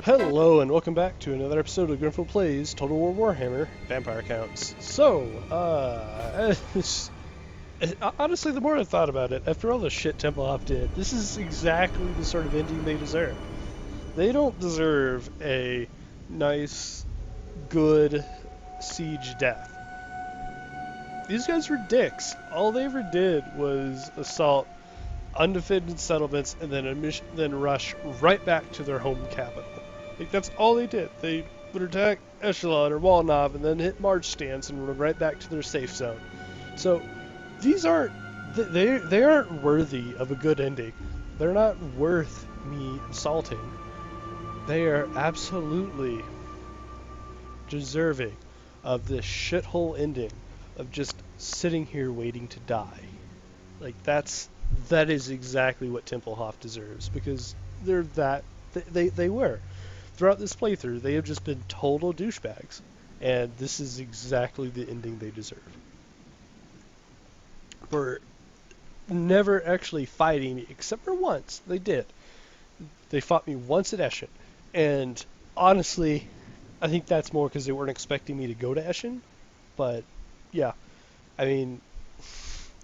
Hello and welcome back to another episode of GrinNfool Plays Total War Warhammer Vampire Counts. So, honestly, the more I thought about it, after all the shit Templehoff did, this is exactly the sort of ending they deserve. They don't deserve a nice, good siege death. These guys were dicks. All they ever did was assault undefended settlements and then rush right back to their home capital. Like, that's all they did. They would attack Echelon or Walnov and then hit March stance and run right back to their safe zone. So these aren't they aren't worthy of a good ending. They're not worth me assaulting. They are absolutely deserving of this shithole ending of just sitting here waiting to die. Like, that is exactly what Templehoff deserves, because they're that they were. Throughout this playthrough, they have just been total douchebags, and this is exactly the ending they deserve. For never actually fighting me, except for once. They did. They fought me once at Eschen, and honestly, I think that's more because they weren't expecting me to go to Eschen, but yeah, I mean,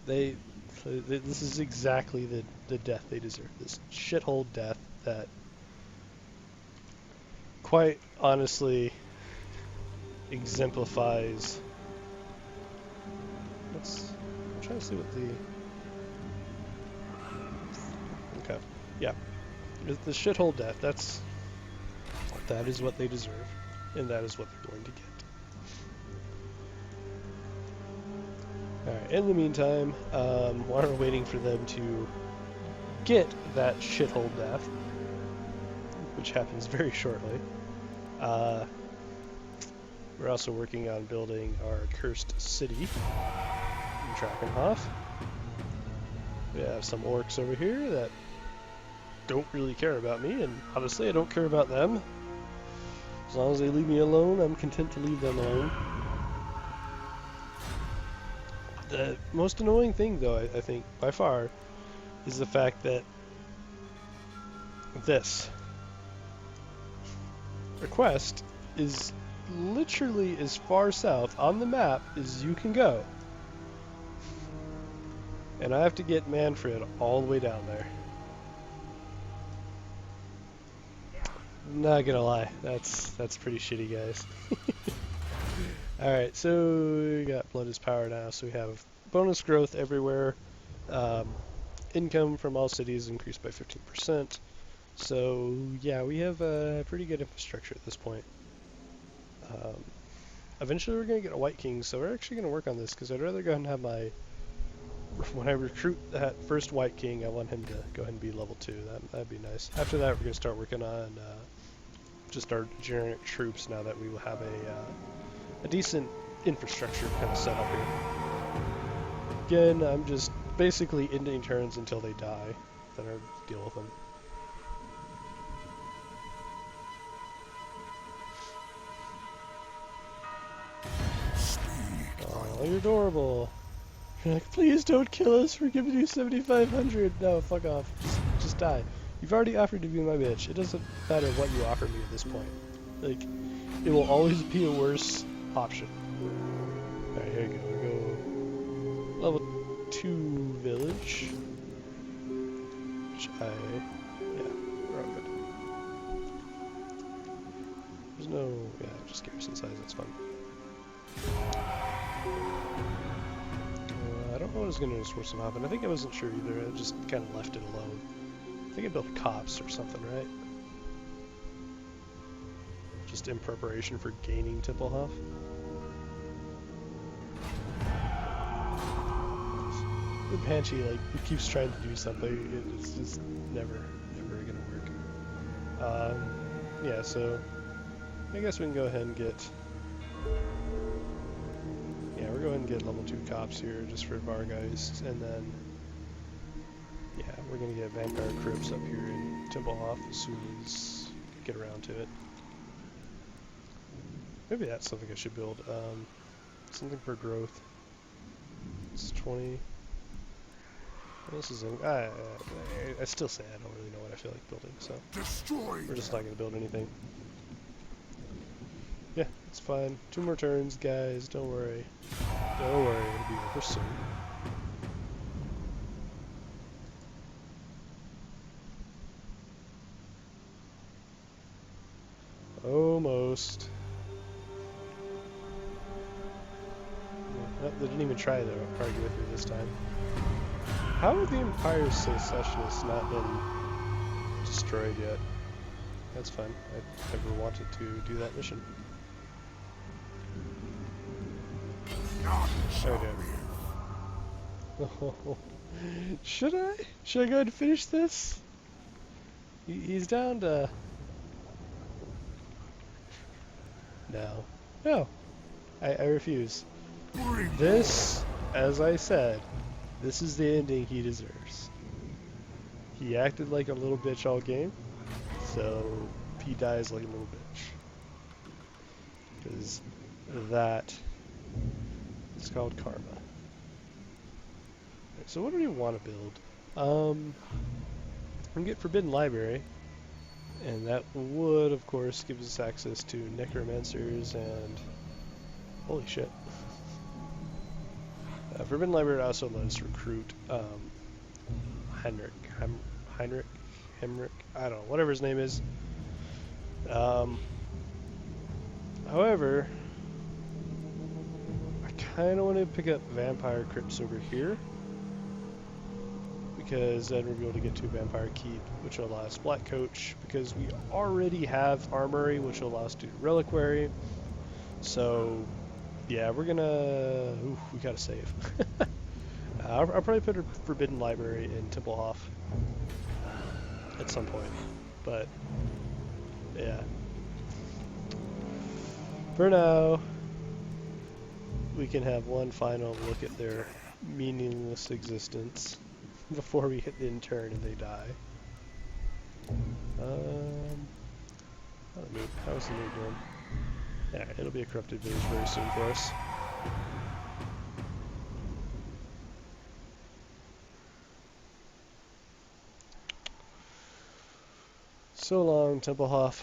this is exactly the death they deserve. This shithole death that, quite honestly, exemplifies. I'm trying to see what the. Okay, yeah, the shithole death. That is what they deserve, and that is what they're going to get. Alright, in the meantime, while we're waiting for them to get that shithole death, which happens very shortly, we're also working on building our cursed city in Drakenhof. We have some orcs over here that don't really care about me, and honestly, I don't care about them. As long as they leave me alone, I'm content to leave them alone. The most annoying thing, though, I think, by far, is the fact that this request is literally as far south on the map as you can go. And I have to get Manfred all the way down there. Not gonna lie, that's pretty shitty, guys. Alright, so we got Blood is Power now, so we have bonus growth everywhere. Income from all cities increased by 15%. So, yeah, we have a pretty good infrastructure at this point. Eventually we're going to get a White King, so we're actually going to work on this, because I'd rather go ahead and have my... When I recruit that first White King, I want him to go ahead and be level 2. That'd be nice. After that, we're going to start working on just our generic troops, now that we will have a decent infrastructure kind of set up here. Again, I'm just basically ending turns until they die, then I deal with them. Oh, you're adorable. You're like, please don't kill us, we're giving you 7,500. No, fuck off. Just die. You've already offered to be my bitch. It doesn't matter what you offer me at this point. Like, it will always be a worse option. Alright, here we go. We go level 2 village. Which yeah, we're all good. There's no, yeah, just garrison size, that's fine. I don't know what I was going to do for some happen. I think I wasn't sure either. I just kind of left it alone. I think I built cops or something, right? Just in preparation for gaining Templehof. The Banshee, like, it keeps trying to do something. It's just never going to work. Yeah, so I guess we can go ahead and get... Yeah, we're going to get level 2 cops here just for Vargeist, and then yeah, we're going to get Vampire Crypts up here in Templehof as soon as we get around to it. Maybe that's something I should build. Something for growth. It's 20. This is I still say I don't really know what I feel like building, so we're just not going to build anything. Yeah, it's fine. 2 more turns, guys. Don't worry. Don't worry, it'll be over soon. Almost. They didn't even try to argue with me this time. How have the Empire's Secessionists not been destroyed yet? That's fine. I never wanted to do that mission. Okay. Should I? Should I go ahead and finish this? He's down to... No. No. I refuse. This, as I said, this is the ending he deserves. He acted like a little bitch all game, so he dies like a little bitch. Because that is called karma. Okay, so what do we want to build? We can get Forbidden Library, and that would, of course, give us access to Necromancers and... Holy shit. Forbidden Library also let us recruit Heinrich, I don't know, whatever his name is. However, I kind of want to pick up Vampire Crypts over here, because then we'll be able to get to Vampire Keep, which will allow us Black Coach, because we already have Armory, which will allow us to do Reliquary. So, yeah, we're gonna... Ooh, we gotta save. I'll probably put a Forbidden Library in Templehof at some point, but yeah. For now, we can have one final look at their meaningless existence before we hit the end turn and they die. How's the mood doing? Yeah, it'll be a corrupted village very soon for us. So long, Templehof.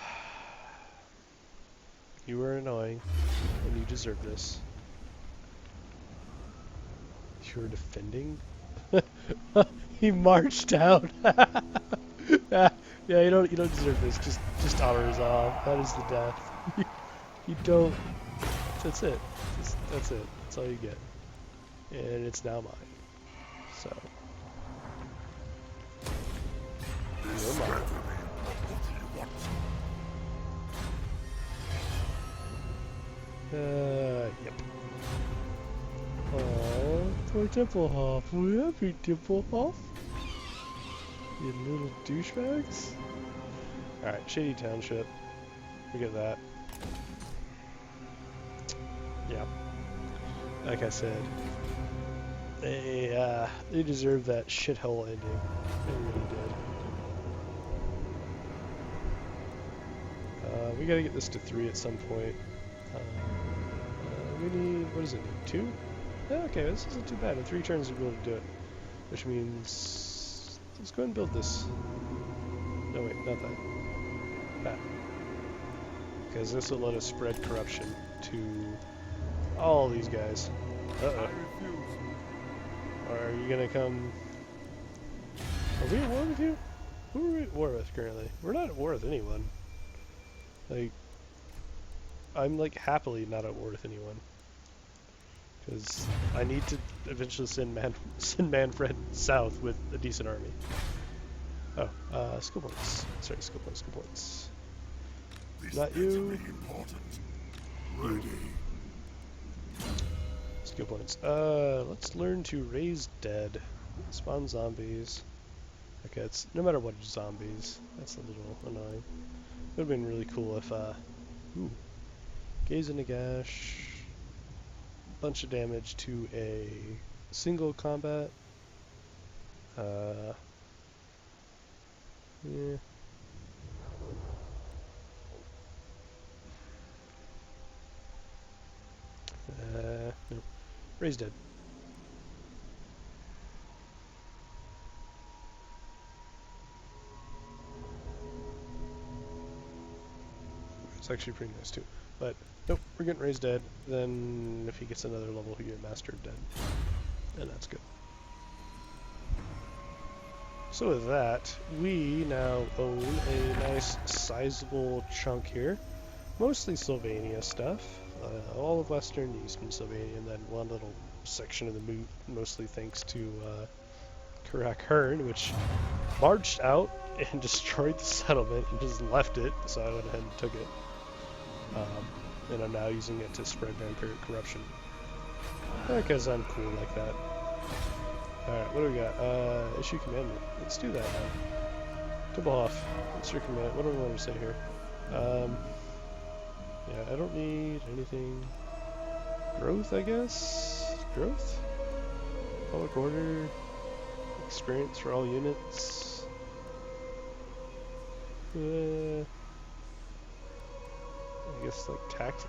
You were annoying, and you deserve this. You were defending? He marched out. Yeah, you don't deserve this. Just auto resolve. That is the death. You don't. That's it. That's it. That's all you get. And it's now mine. So. You're mine. Yep. Oh, poor Templehof. We happy, Templehof? You little douchebags. Alright, Shady Township. We get that. Yeah. Like I said, they deserve that shithole ending. They really did. We gotta get this to 3 at some point. We need, what does it need, 2? Yeah, okay, this isn't too bad. In 3 turns we'll be able to do it. Which means, let's go ahead and build this. No wait, not that. That. Because this will let us spread corruption to all these guys. Uh-oh. Are you gonna come... Are we at war with you? Who are we at war with currently? We're not at war with anyone. Like, I'm like happily not at war with anyone. Because I need to eventually send Manfred south with a decent army. Oh, skill points. Sorry, skill points. Not you. You. Skill points. Let's learn to raise dead. Spawn zombies. Okay, it's no matter what zombies. That's a little annoying. Would have been really cool if, ooh. Gaze into gash. Bunch of damage to a single combat. Yeah. Nope. Raise dead. It's actually pretty nice too. But nope, we're getting raised dead. Then if he gets another level, he get mastered dead, and that's good. So with that, we now own a nice sizable chunk here. Mostly Sylvania stuff. All of Western and Eastern Sylvania, and then one little section of the moot, mostly thanks to Karak Hearn, which marched out and destroyed the settlement and just left it, so I went ahead and took it. And I'm now using it to spread vampiric corruption. Because I'm cool like that. Alright, what do we got? Issue commandment. Let's do that now. Tibblehoff. What's your command? What do I want to say here? Yeah, I don't need anything. Growth, I guess? Growth? Public order. Experience for all units. I guess like tax.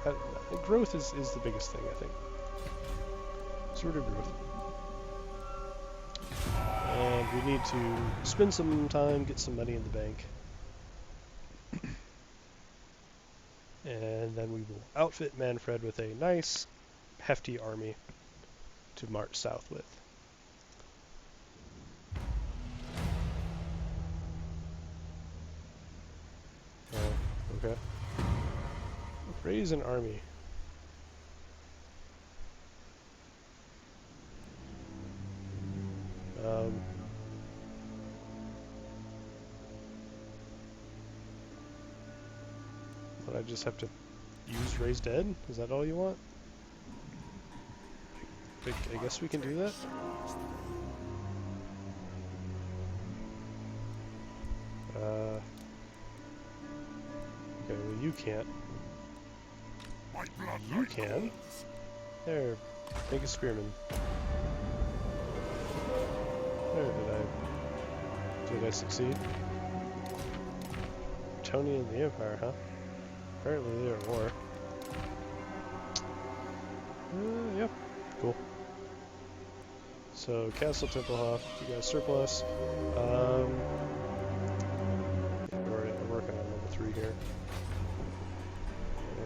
Growth is the biggest thing, I think. Sort of growth. And we need to spend some time, get some money in the bank. And then we will outfit Manfred with a nice, hefty army to march south with. Oh, okay. Raise an army. But I just have to use Raise Dead? Is that all you want? I guess we can do that? Okay, well you can't. You can. There, make a spearman. There, did I succeed? Tony and the Empire, huh? Apparently they're at war. Yep, cool. So, Castle Templehof, you got surplus. We're working on level 3 here.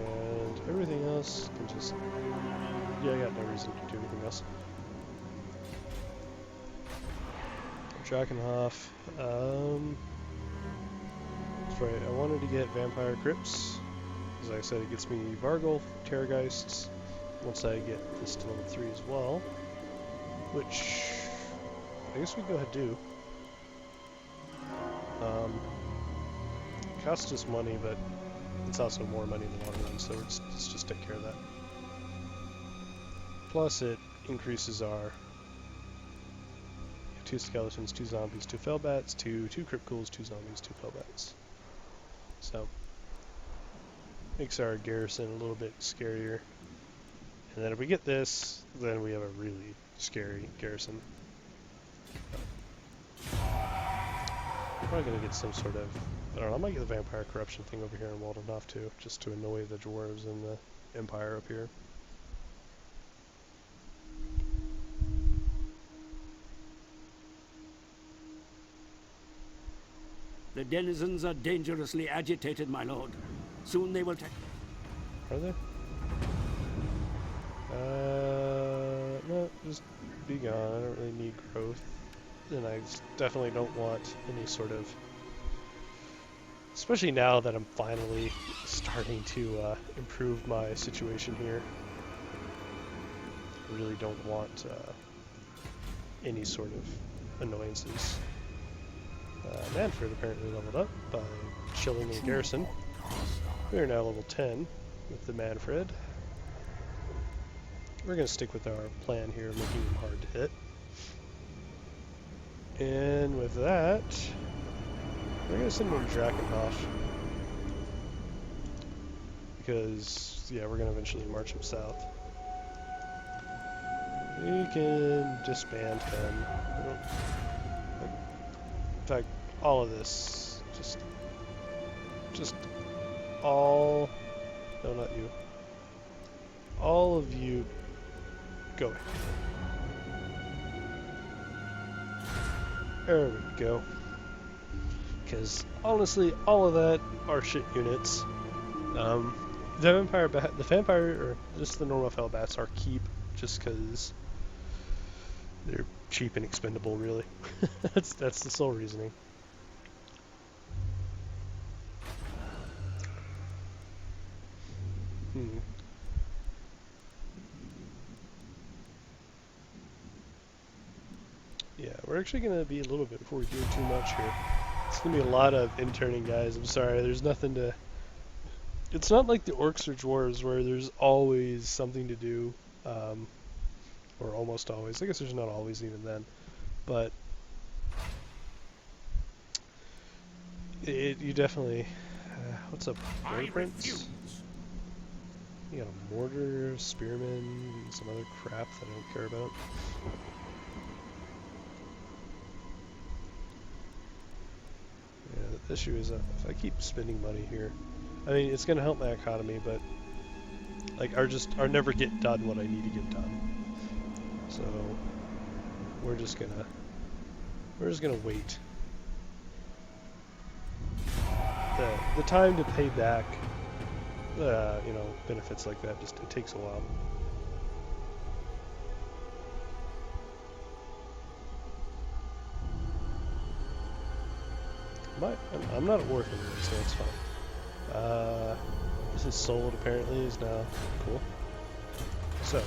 And everything else can just... Yeah, I got no reason to do anything else. Drakenhof. That's right, I wanted to get Vampire Crypts. As I said, it gets me Vargul, Terrorgeists, once I get this to level 3 as well. Which, I guess we can go ahead and do. Costs us money, but it's also more money in the long run, so let's just take care of that. Plus it increases our 2 skeletons, 2 zombies, 2 fellbats, 2 crypt ghouls, 2 zombies, 2 fellbats. So, makes our garrison a little bit scarier. And then if we get this, then we have a really scary garrison. I'm probably going to get some sort of... I don't know, I might get the vampire corruption thing over here in Waldenhof too, just to annoy the dwarves and the Empire up here. The denizens are dangerously agitated, my lord. Soon they will take... Are they? No, just be gone. I don't really need growth. And I definitely don't want any sort of... Especially now that I'm finally starting to improve my situation here. I really don't want any sort of annoyances. Manfred apparently leveled up by chilling in garrison. We are now level 10 with the Manfred. We're going to stick with our plan here, making them hard to hit. And with that, we're going to send him to Drakenhof. Because, yeah, we're going to eventually march him south. We can disband him. In fact, all of this, just all, no, not you. All of you, go ahead. There we go. Because honestly, all of that are shit units. Um, the vampire, or just the normal fell bats are keep, just because they're cheap and expendable, really. That's the sole reasoning. Hmm. Yeah, we're actually gonna be a little bit before we do too much here. It's gonna be a lot of interning, guys. I'm sorry, there's nothing to. It's not like the Orcs or Dwarves where there's always something to do, um, or almost always. I guess there's not always even then, but you definitely. What's up, Brent? You got a mortar, spearman, some other crap that I don't care about. Yeah, the issue is if I keep spending money here, I mean it's gonna help my economy, but like our never get done what I need to get done. So we're just gonna wait. The time to pay back, benefits like that it takes a while. I'm not at war anymore, so it's fine. This is sold apparently is now cool. So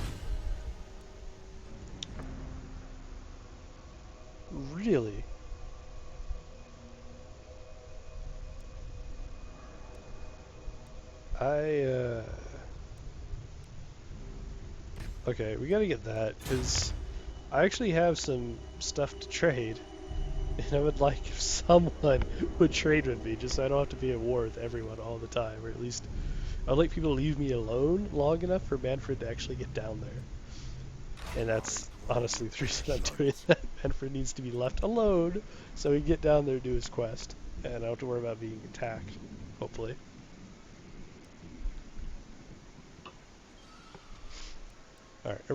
really, okay, we gotta get that because I actually have some stuff to trade, and I would like if someone would trade with me, just so I don't have to be at war with everyone all the time, or at least I'd like people to leave me alone long enough for Manfred to actually get down there. And that's honestly the reason I'm doing that. Manfred needs to be left alone so he can get down there and do his quest, and I don't have to worry about being attacked, hopefully. Alright, what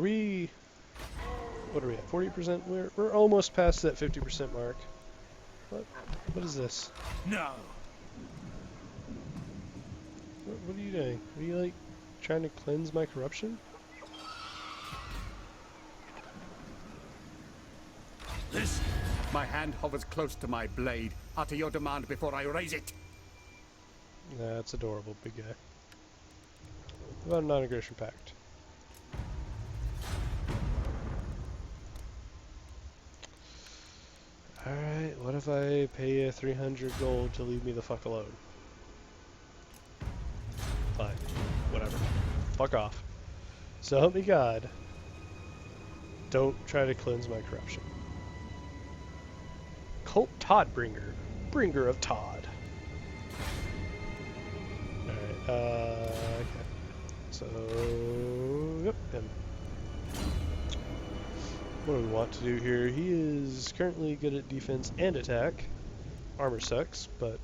are we at, 40%? We're almost past that 50% mark. What is this? No. What are you doing? Are you, like, trying to cleanse my corruption? This. My hand hovers close to my blade. Utter your demand before I raise it. That's adorable, big guy. What about a non-aggression pact? Alright, what if I pay you 300 gold to leave me the fuck alone? Fine. Whatever. Fuck off. So help me God. Don't try to cleanse my corruption. Cult Toddbringer. Bringer of Todd. Alright, okay. So, yep, him. What do we want to do here? He is currently good at defense and attack. Armor sucks, but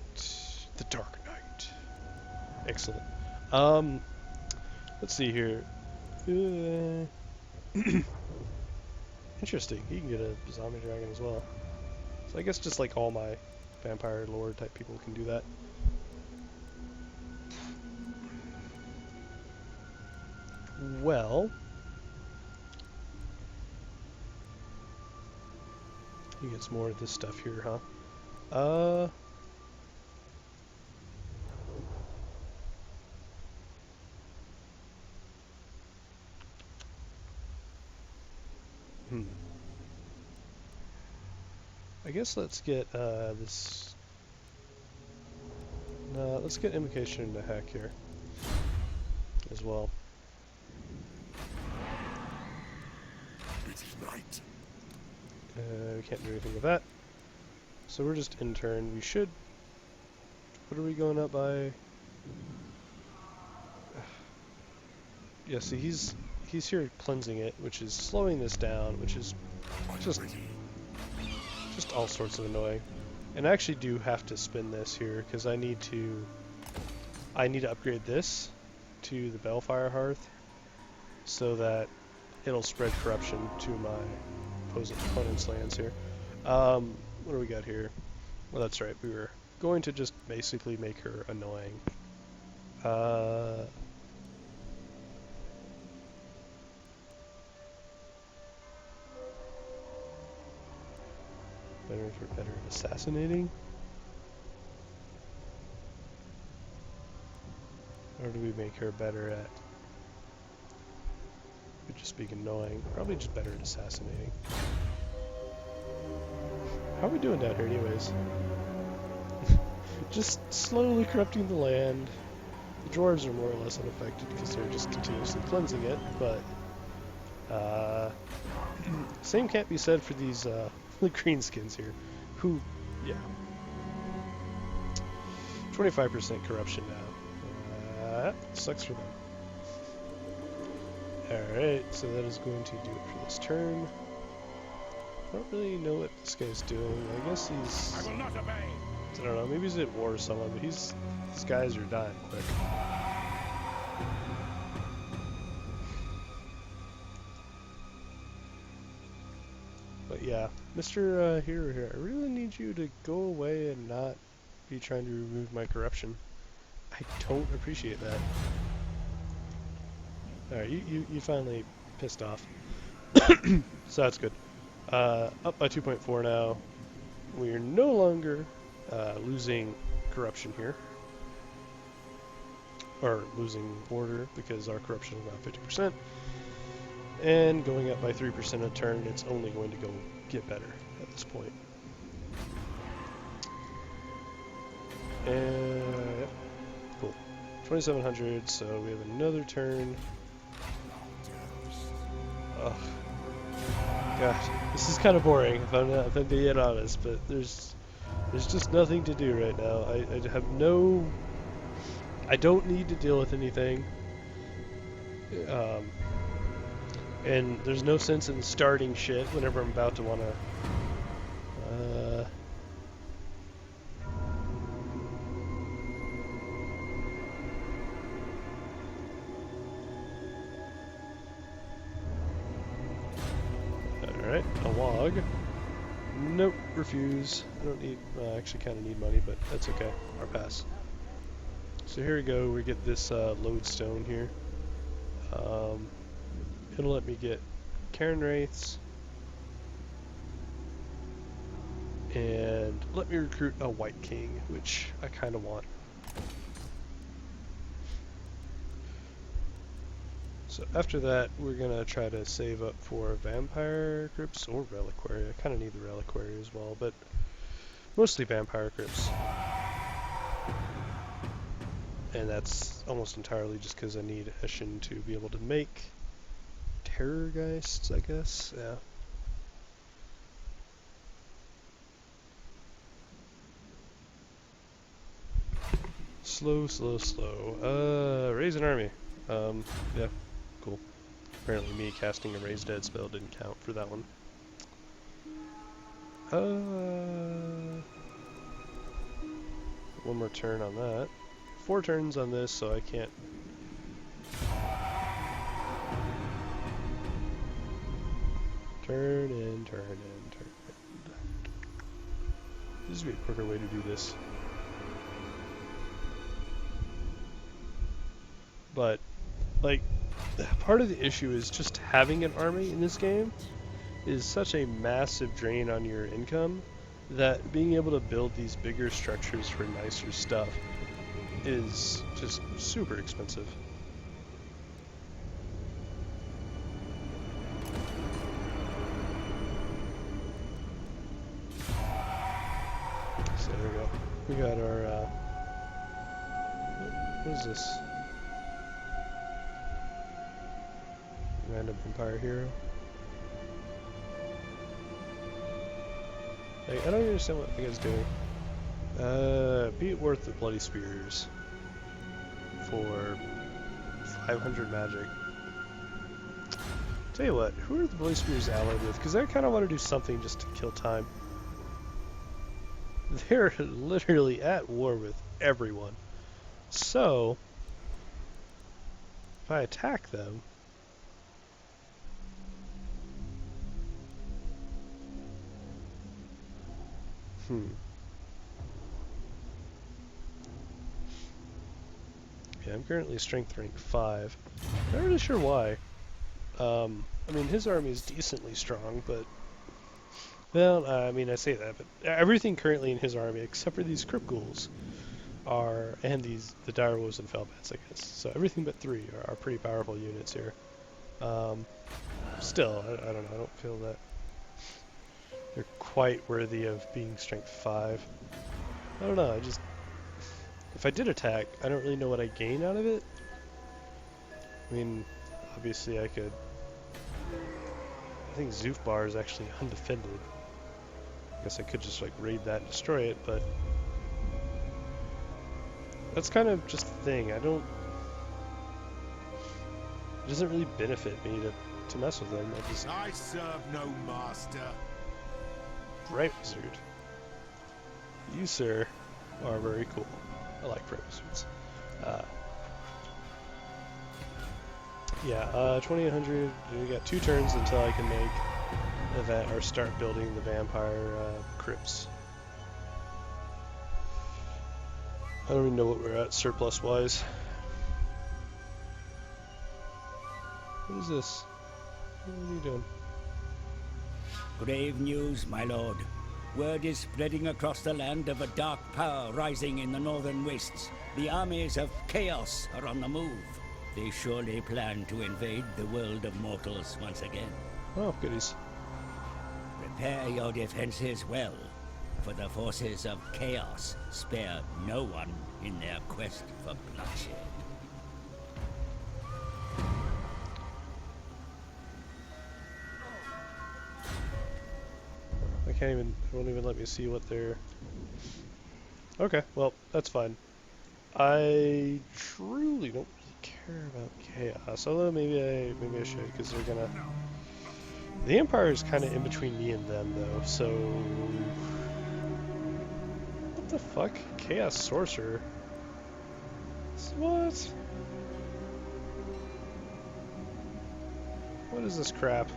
the Dark Knight. Excellent. Let's see here. Interesting. He can get a zombie dragon as well. So I guess just like all my vampire lore type people can do that. Well, he gets more of this stuff here, huh? I guess let's get this. Let's get invocation into heck here as well. It is night. We can't do anything with that. So we're just intern. We should. What are we going up by? Yeah, see, he's here cleansing it, which is slowing this down, which is just all sorts of annoying. And I actually do have to spin this here because I need to upgrade this to the Bellfire Hearth so that it'll spread corruption to my opponent's lands here. What do we got here? Well, that's right. We were going to just basically make her annoying. Uh, better for better at assassinating? Or do we make her better at just being annoying? Probably just better at assassinating. How are we doing down here anyways? Just slowly corrupting the land. The dwarves are more or less unaffected because they're just continuously cleansing it, but same can't be said for these the greenskins here, who, yeah, 25% corruption now. Sucks for them. Alright, so that is going to do it for this turn. I don't really know what this guy's doing. I guess he's... I will not obey. I don't know, maybe he's at war with someone, but these guys are dying quick. But yeah, Mr. Hero here, I really need you to go away and not be trying to remove my corruption. I don't appreciate that. Alright, you finally pissed off. So that's good. Up by 2.4 now. We are no longer losing corruption here. Or losing order because our corruption is now 50%. And going up by 3% a turn, it's only going to go get better at this point. And yep, cool. 2700, so we have another turn. Ugh. God, this is kind of boring if I'm being honest, but there's just nothing to do right now. I have no... I don't need to deal with anything. And there's no sense in starting shit whenever I'm about to want to... Alright, a log. Nope, refuse. I don't need... I actually kind of need money, but that's okay. Our pass. So here we go, we get this lodestone here. It'll let me get Cairn Wraiths. And let me recruit a White King, which I kind of want. So after that, we're going to try to save up for Vampire Crypts or Reliquary. I kind of need the Reliquary as well, but mostly Vampire Crypts. And that's almost entirely just because I need Hessian to be able to make Terrorgeists, I guess. Yeah. Slow, slow, slow. Raise an army. Yeah, cool. Apparently me casting a Raise Dead spell didn't count for that one. One more turn on that. 4 turns on this, so I can't... Turn in, turn in, turn in. This would be a quicker way to do this. But, like, part of the issue is just having an army in this game is such a massive drain on your income that being able to build these bigger structures for nicer stuff is just super expensive. So there we go. We got our, what is this? Random Empire Hero. Like, I don't understand what the guy's doing. Be it worth the Bloody Spears for 500 magic. Tell you what, who are the Bloody Spears allied with? Because I kind of want to do something just to kill time. They're literally at war with everyone. So, if I attack them... Okay, I'm currently strength rank 5. Not really sure why. I mean, his army is decently strong, but... Well, I mean, I say that, but everything currently in his army, except for these Crypt Ghouls, and the Dire Wolves and Felbats, I guess. So everything but 3 are pretty powerful units here. Still, I don't know, I don't feel that they're quite worthy of being strength 5. I don't know, if I did attack, I don't really know what I gain out of it. I mean, obviously I could... I think Zufbar is actually undefended. I guess I could just like raid that and destroy it, but... That's kind of just the thing, it doesn't really benefit me to mess with them. I serve no master. Bright Wizard. You, sir, are very cool. I like Bright Wizards. Yeah, 2800. We got 2 turns until I can make event or start building the vampire crypts. I don't even know what we're at surplus wise. What is this? What are you doing? Grave news, my lord. Word is spreading across the land of a dark power rising in the northern wastes. The armies of chaos are on the move. They surely plan to invade the world of mortals once again. Oh, goodies. Prepare your defenses well, for the forces of chaos spare no one in their quest for bloodshed. It won't even let me see what they're... Okay, well, that's fine. I truly don't really care about chaos, although maybe I should, because they're gonna... The Empire is kind of in between me and them, though, so... What the fuck? Chaos Sorcerer? What? What is this crap?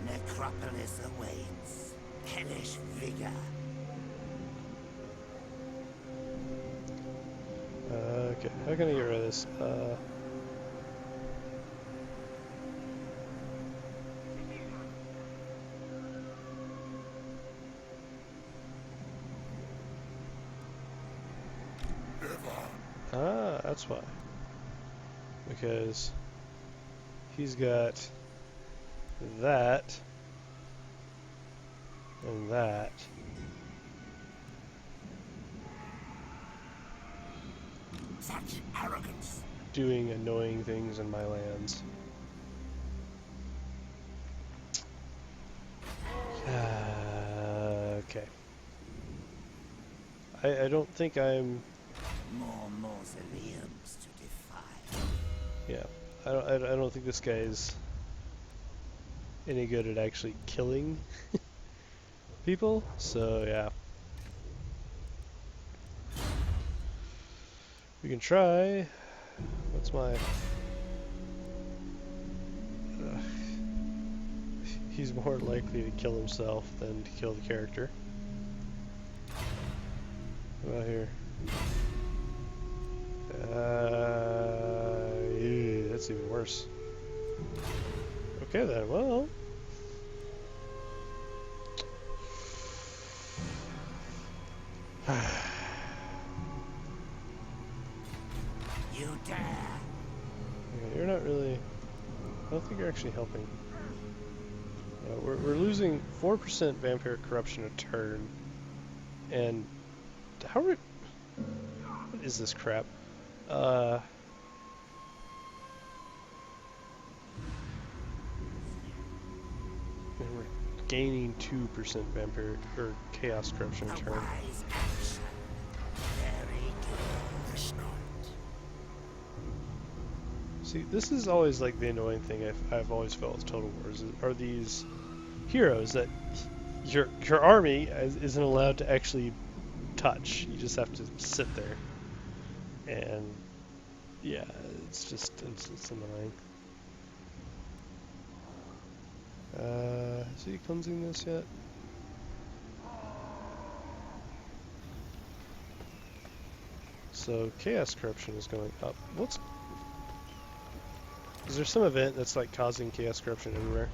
Necropolis awaits. Hellish vigor. Okay, how can I get rid of this? That's why. Because he's got that and that. Such arrogance. Doing annoying things in my lands. Okay. I don't think I'm... More mausoleums to defy. Yeah. I don't think this guy is any good at actually killing people, so yeah. We can try. What's my... He's more likely to kill himself than to kill the character. What about here? Ew, that's even worse. Okay then, well... You dare. Yeah, you're not really... I don't think you're actually helping. Yeah, we're losing 4% vampire corruption a turn. And... How are... What is this crap? And we're gaining 2% vampire or chaos corruption a turn. Wise action. Very good. See, this is always like the annoying thing I've always felt with Total Wars are these heroes that your army isn't allowed to actually touch. You just have to sit there. And yeah, it's annoying. Is he cleansing this yet? So chaos corruption is going up. Is there some event that's like causing chaos corruption everywhere?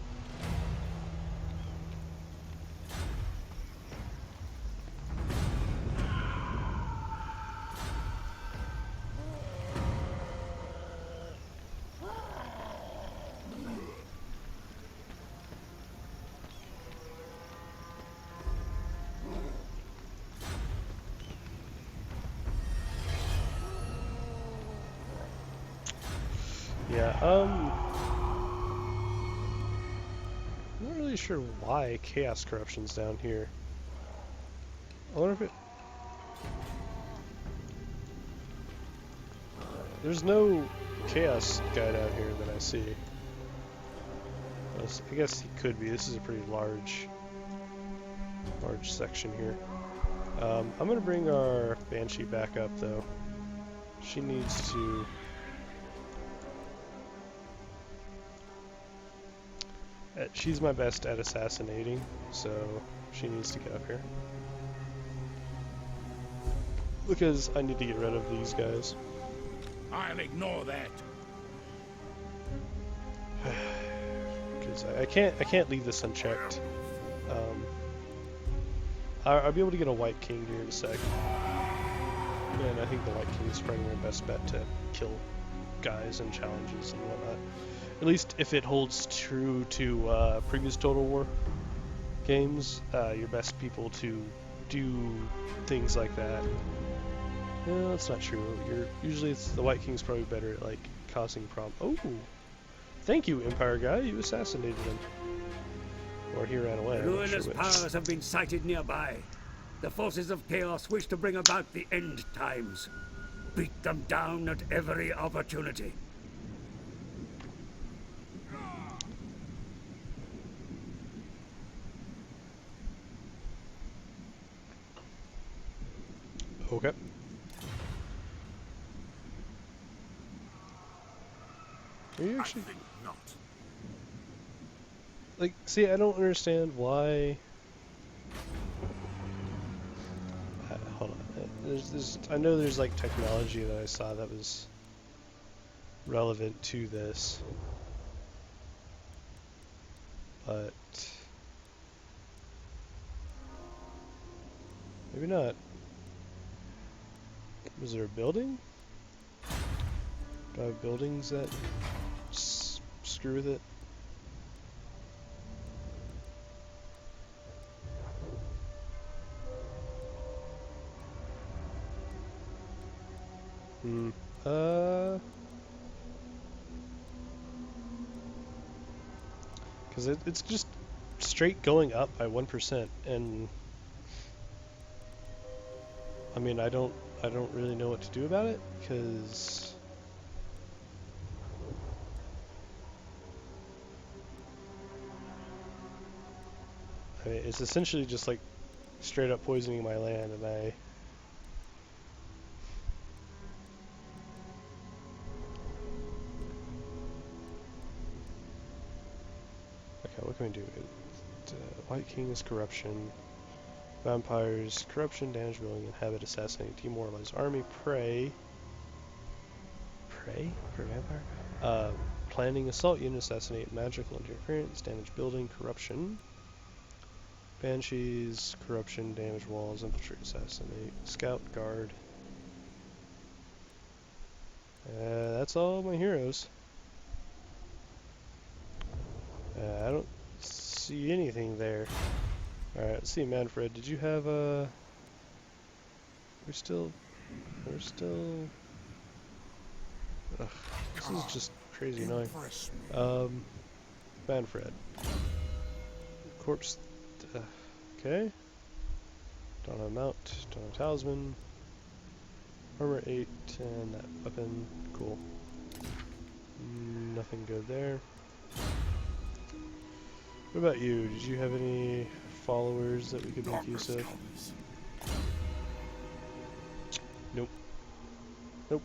Yeah, I'm not really sure why chaos corruption's down here. I wonder if it... There's no chaos guy down here that I see. I guess he could be. This is a pretty large section here. I'm gonna bring our Banshee back up though. She needs to... She's my best at assassinating, so she needs to get up here. Because I need to get rid of these guys. I'll ignore that. Because I can't leave this unchecked. I'll be able to get a White King here in a sec. And I think the White King is probably my best bet to kill guys and challenges and whatnot. At least if it holds true to previous Total War games, your best people to do things like that. No, that's not true. Usually the White King's probably better at like causing problems. Oh, thank you, Empire guy. You assassinated him, or he ran away. Ruinous powers have been sighted nearby. The forces of chaos wish to bring about the end times. Beat them down at every opportunity. Okay. Are you actually... I think not. Like, see, I don't understand why... hold on. I know there's, like, technology that I saw that was relevant to this. But... maybe not. Was there a building? Do I have buildings that screw with it? Because it's just straight going up by 1%, and I mean, I don't really know what to do about it, because I mean, it's essentially just like straight up poisoning my land, and okay, what can we do? White King is corruption. Vampires, corruption, damage building, inhabit, assassinate, demoralize army, prey for vampire. Planning, assault unit, assassinate, magical interference, damage building, corruption. Banshees, corruption, damage walls, infiltrate, assassinate, scout, guard. That's all my heroes. I don't see anything there. Alright, let's see, Manfred, did you have a... We're still... Ugh, this is just crazy annoying. Manfred. Corpse... okay. Don't have mount, don't have talisman. Armor 8, and that weapon, cool. Nothing good there. What about you? Did you have any followers that we could make use of? Nope. Nope.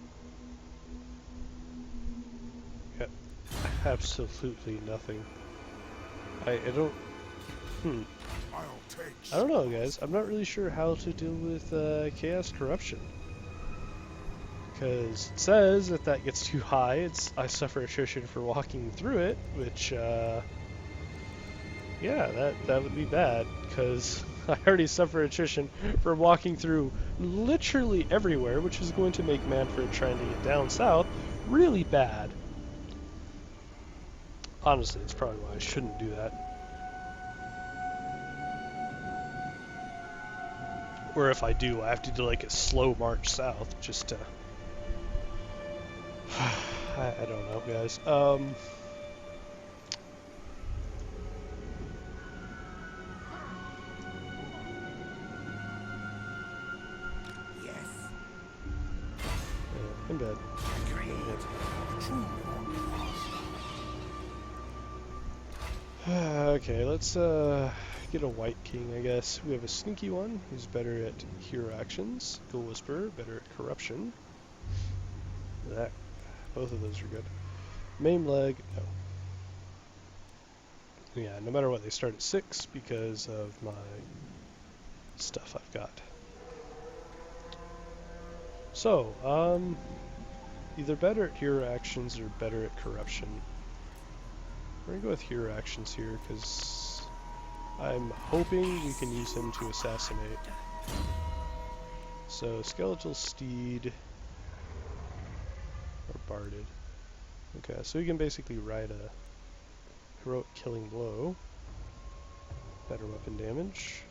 Got absolutely nothing. I don't... I'll take I don't know, guys. I'm not really sure how to deal with chaos corruption. Because it says if that gets too high, I suffer attrition for walking through it, which, yeah, that would be bad, because I already suffer attrition for walking through literally everywhere, which is going to make Manfred trying to get down south really bad. Honestly, it's probably why I shouldn't do that. Or if I do, I have to do like a slow march south just to... I don't know, guys. yes. Yeah, in bed. Agreed. Okay, let's get a white king, I guess. We have a sneaky one who's better at hero actions. Ghoul Whisperer, better at corruption. That, both of those are good. Main leg, no. Yeah, no matter what, they start at 6 because of my stuff I've got. So, either better at hero actions or better at corruption. We're gonna go with hero actions here because I'm hoping we can use him to assassinate. So, skeletal steed or barded. Okay, so we can basically ride a heroic killing blow. Better weapon damage.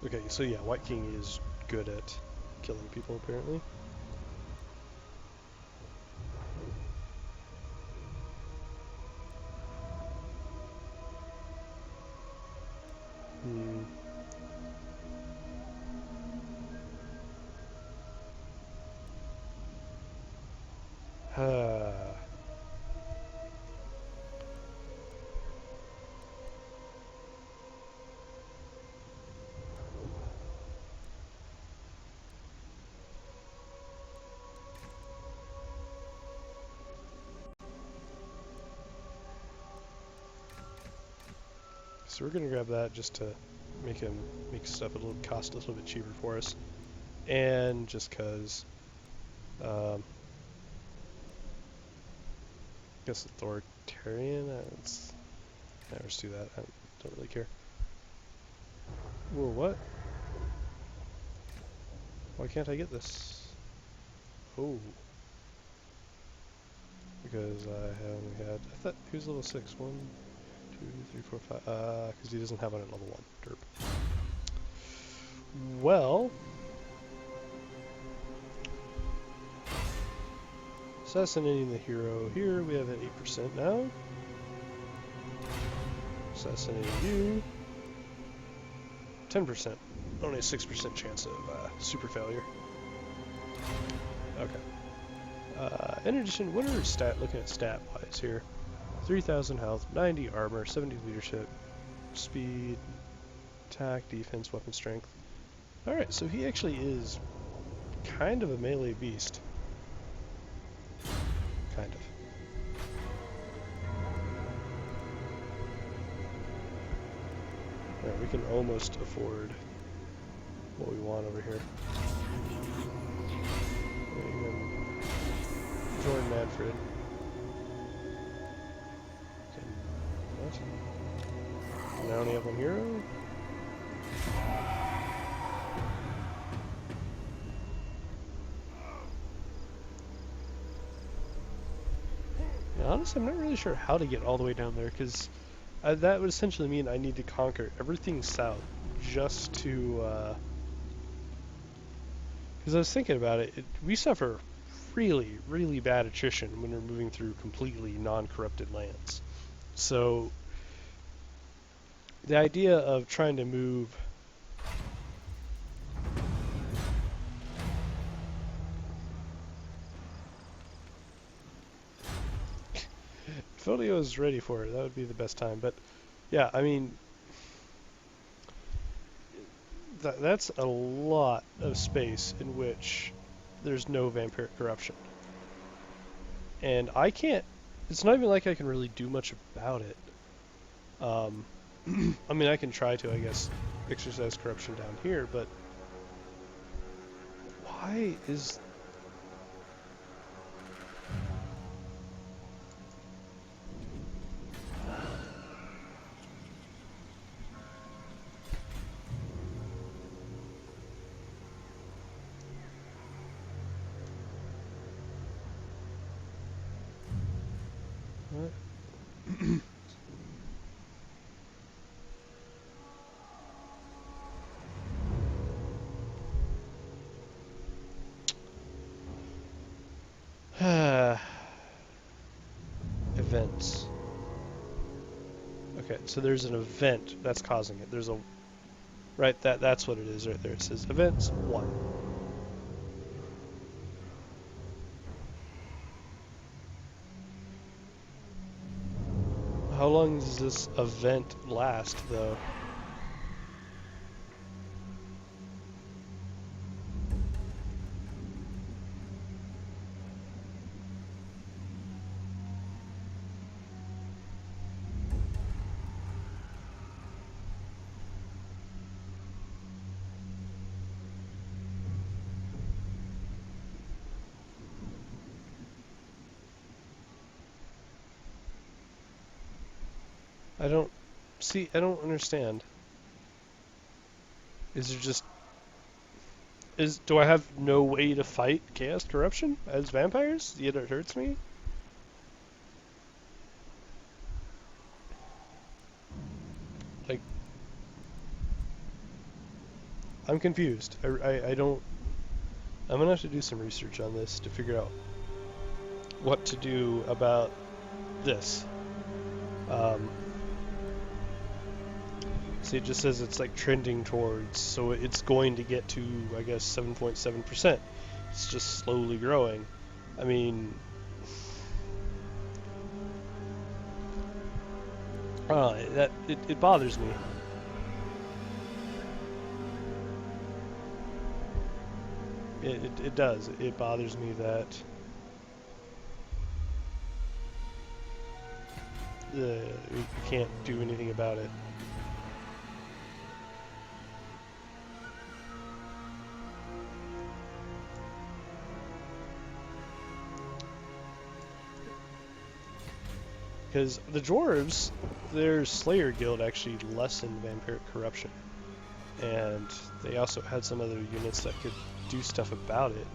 Okay, so yeah, White King is good at killing people apparently. So we're gonna grab that just to make stuff cost a little bit cheaper for us, and just cause, I guess authoritarian. Let's do that. I don't really care. Whoa, what? Why can't I get this? Oh, because I only had. I thought he was level 6. 1, 2, 3, 4, 5. Because he doesn't have one at level 1. Derp. Well, assassinating the hero here, we have an 8% now. Assassinating you, 10%. Only a 6% chance of super failure. Okay. In addition, what are looking at stat wise here? 3,000 health, 90 armor, 70 leadership, speed, attack, defense, weapon strength. Alright, so he actually is kind of a melee beast. Kind of. Yeah, we can almost afford what we want over here. Even join Manfred. Okay. What? Now only have one hero? Honestly, I'm not really sure how to get all the way down there, because that would essentially mean I need to conquer everything south just to... Because I was thinking about it, we suffer really, really bad attrition when we're moving through completely non-corrupted lands. So the idea of trying to move... Folio is ready for it, that would be the best time. But yeah, I mean, that's a lot of space in which there's no vampiric corruption. And I can't, it's not even like I can really do much about it. I mean, I can try to, I guess, exercise corruption down here, but why is... What? Events. Okay, so there's an event that's causing it. There's a... Right, that's what it is right there. It says events 1. How long does this event last, though? I don't... See, I don't understand. Is there just... Do I have no way to fight chaos corruption as vampires? Yet it hurts me? Like... I'm confused. I don't... I'm gonna have to do some research on this to figure out what to do about this. See, it just says it's like trending towards, so it's going to get to, I guess, 7.7%. It's just slowly growing. I mean, it bothers me. It does. It bothers me that we can't do anything about it. Because the dwarves, their Slayer guild actually lessened vampiric corruption. And they also had some other units that could do stuff about it.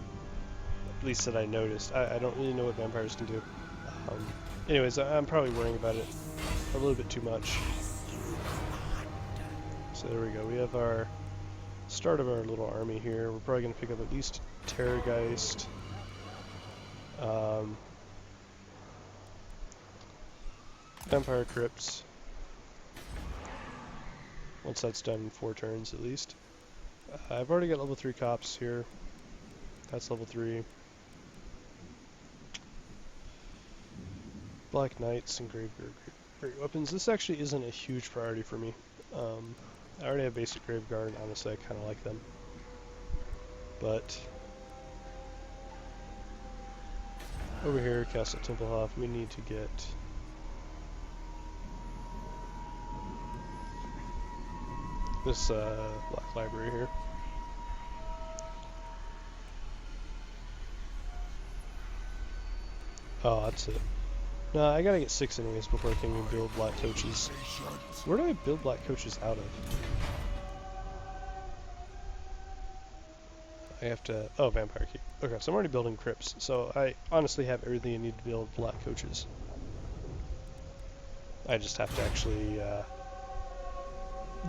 At least that I noticed. I don't really know what vampires can do. Anyways, I'm probably worrying about it a little bit too much. So there we go. We have our start of our little army here. We're probably going to pick up at least Terrorgeist. Vampire Crypts. Once that's done in 4 turns at least. I've already got level 3 cops here. That's level 3. Black Knights and Great Weapons. This actually isn't a huge priority for me. I already have basic Grave Guard. Honestly, I kind of like them. But over here, Castle Templehof, we need to get this Black Library here. Oh, that's it. No, I gotta get 6 anyways before I can even build black coaches. Where do I build black coaches out of? I have to... Oh, Vampire Key. Okay, so I'm already building crypts. So I honestly have everything I need to build black coaches. I just have to actually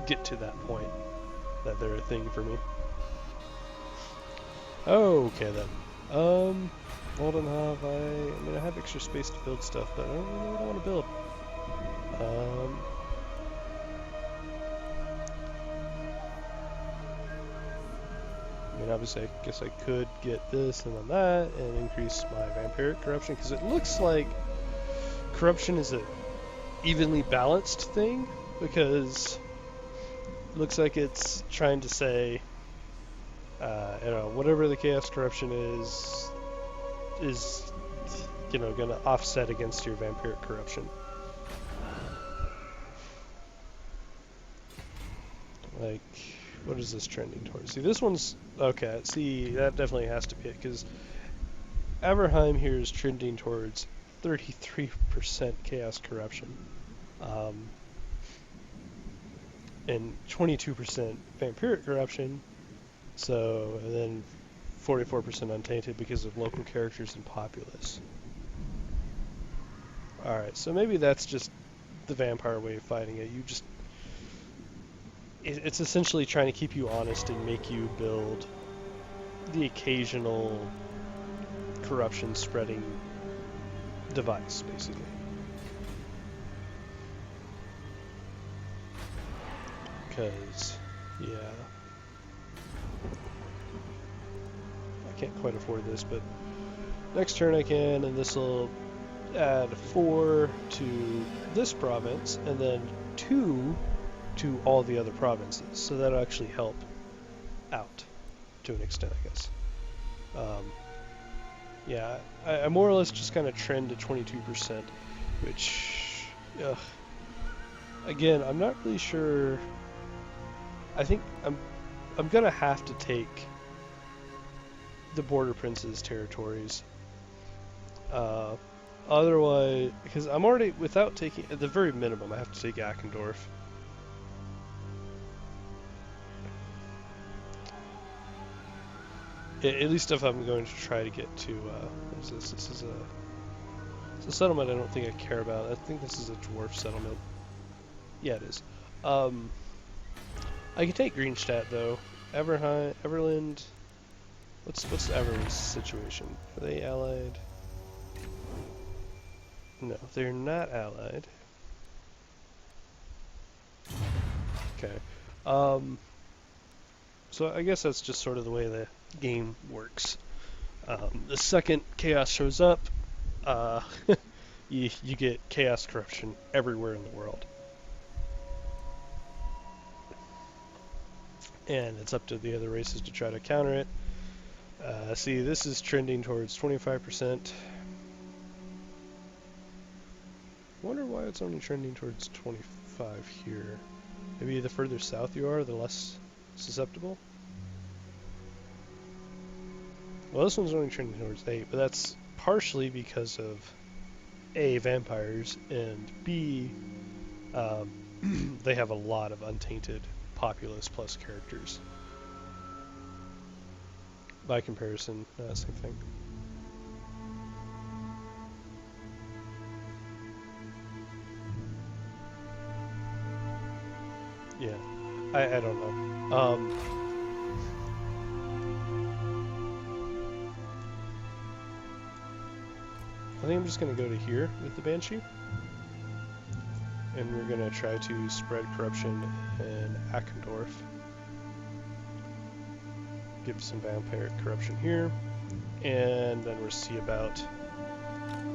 get to that point that they're a thing for me. Okay then. Waldenhof, I mean I have extra space to build stuff, but I don't really know what I want to build. I mean obviously I guess I could get this and then that and increase my vampiric corruption, because it looks like corruption is a evenly balanced thing, because it looks like it's trying to say, you know, whatever the chaos corruption is, you know, going to offset against your vampiric corruption. Like, what is this trending towards? See, this one's okay. See, that definitely has to be it, because Aberheim here is trending towards 33% chaos corruption, and 22% vampiric corruption. So, and then 44% untainted because of local characters and populace. Alright, so maybe that's just the vampire way of fighting it. You just... It's essentially trying to keep you honest and make you build the occasional corruption spreading device, basically. Because, yeah... I can't quite afford this, but next turn I can, and this will add 4 to this province, and then 2 to all the other provinces. So that'll actually help out to an extent, I guess. Yeah, I more or less just kind of trend to 22%, which, again, I'm not really sure. I think I'm gonna have to take the Border Prince's territories. Otherwise, because I'm already, without taking, at the very minimum, I have to take Ackendorf. At least if I'm going to try to get to, what is this? This is it's a settlement I don't think I care about. I think this is a dwarf settlement. Yeah, it is. I can take Greenstadt, though. Everland... What's Everland's situation? Are they allied? No, they're not allied. Okay. So I guess that's just sort of the way the game works. The second chaos shows up, you get chaos corruption everywhere in the world. And it's up to the other races to try to counter it. See, this is trending towards 25%. I wonder why it's only trending towards 25 here. Maybe the further south you are, the less susceptible? Well, this one's only trending towards 8, but that's partially because of A, vampires, and B, they have a lot of untainted populace plus characters. By comparison, same thing. Yeah, I don't know. I think I'm just going to go to here with the Banshee. And we're going to try to spread corruption in Ackendorf. Give some vampire corruption here. And then we'll see about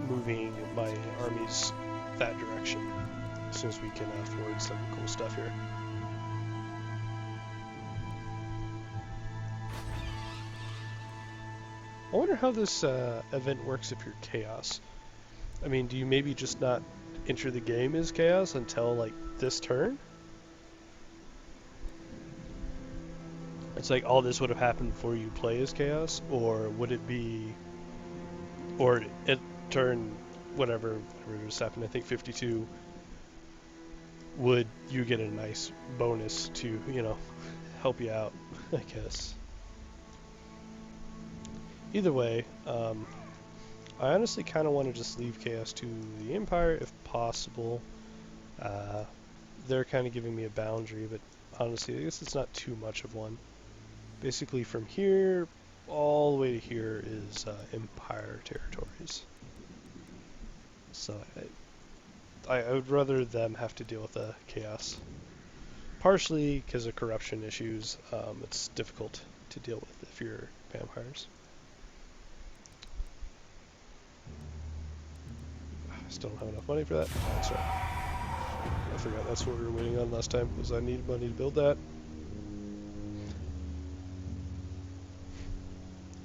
moving my armies that direction. As soon as we can afford some cool stuff here. I wonder how this event works if you're Chaos. I mean, do you maybe just not enter the game as Chaos until, like, this turn? It's like all this would have happened before you play as Chaos? Or would it be... Or at turn whatever just happened, I think 52, would you get a nice bonus to, you know, help you out, I guess. Either way, I honestly kind of want to just leave Chaos to the Empire if possible. They're kind of giving me a boundary, but honestly, I guess it's not too much of one. Basically, from here all the way to here is Empire territories. So I would rather them have to deal with the Chaos. Partially because of corruption issues, it's difficult to deal with if you're vampires. Still don't have enough money for that. That's right. I forgot that's what we were waiting on last time, was I needed money to build that.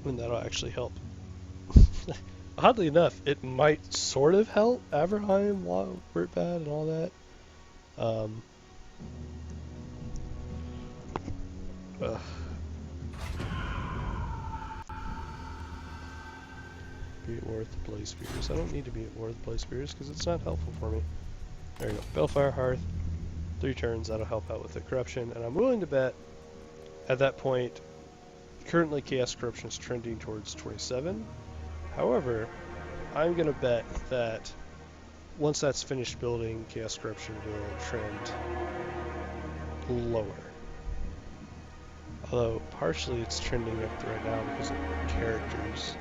And that'll actually help. Oddly enough, it might sort of help Averheim, Wertbad, and all that. Be at war with the Blaze Spears. I don't need to be at war with the Blaze Spears because it's not helpful for me. There you go. Bellfire Hearth. 3 turns, that'll help out with the corruption. And I'm willing to bet at that point, currently Chaos Corruption is trending towards 27. However, I'm going to bet that once that's finished building, Chaos Corruption will trend lower. Although, partially it's trending up right now because of characters.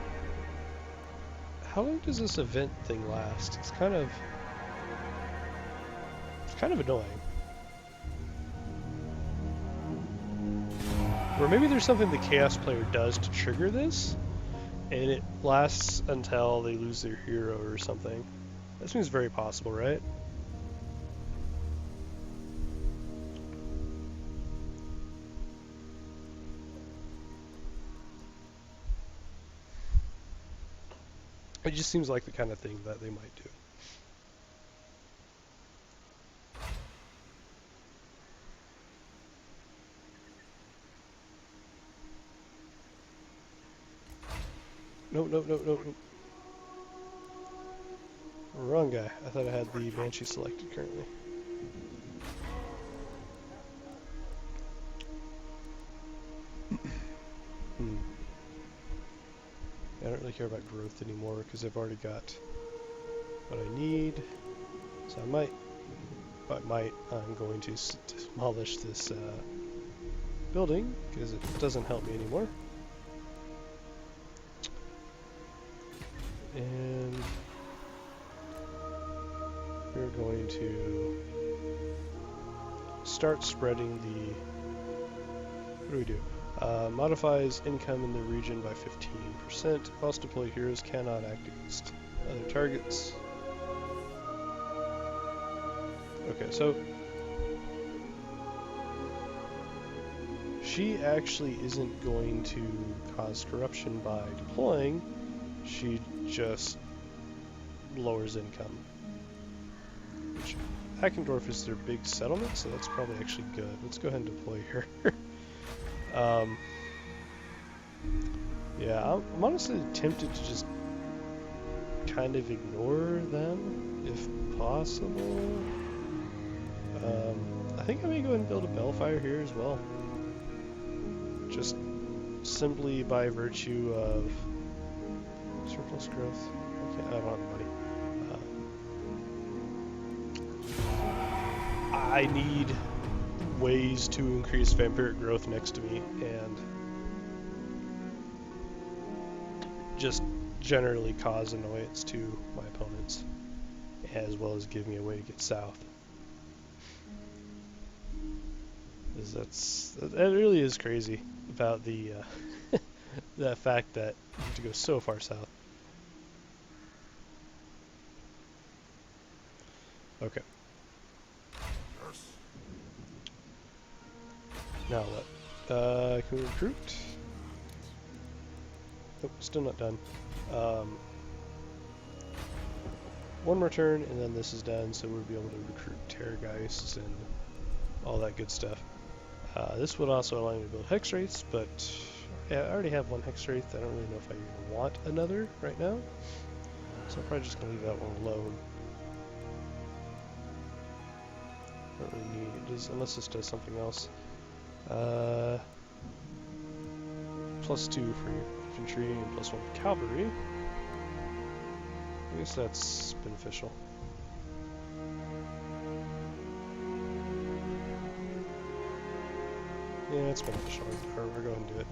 How long does this event thing last? It's kind of annoying. Or maybe there's something the Chaos player does to trigger this, and it lasts until they lose their hero or something. That seems very possible, right? It just seems like the kind of thing that they might do. No. Wrong guy. I thought I had the Banshee selected currently. I don't really care about growth anymore because I've already got what I need. So I'm going to demolish this building because it doesn't help me anymore. And we're going to start spreading the, what do we do? Modifies income in the region by 15%. Whilst deployed heroes cannot act against other targets. Okay, so she actually isn't going to cause corruption by deploying. She just lowers income. Which, Hackendorf is their big settlement, so that's probably actually good. Let's go ahead and deploy her. Yeah, I'm honestly tempted to just kind of ignore them, if possible. I think I may go ahead and build a Bellfire here as well. Just simply by virtue of surplus growth. Okay, I don't have money. I need ways to increase vampiric growth next to me, and just generally cause annoyance to my opponents, as well as give me a way to get south. That really is crazy about the the fact that you have to go so far south. Okay. Yes. Now what? Can we recruit? Nope, still not done. One more turn, and then this is done, so we'll be able to recruit Terrorgeists and all that good stuff. This would also allow me to build Hex Wraiths, but yeah, I already have one Hex Wraith. I don't really know if I even want another right now, so I'm probably just going to leave that one alone. Don't really need it, unless this does something else. +2 for infantry and +1 for cavalry. I guess that's beneficial. Yeah, it's beneficial. We're going to do it.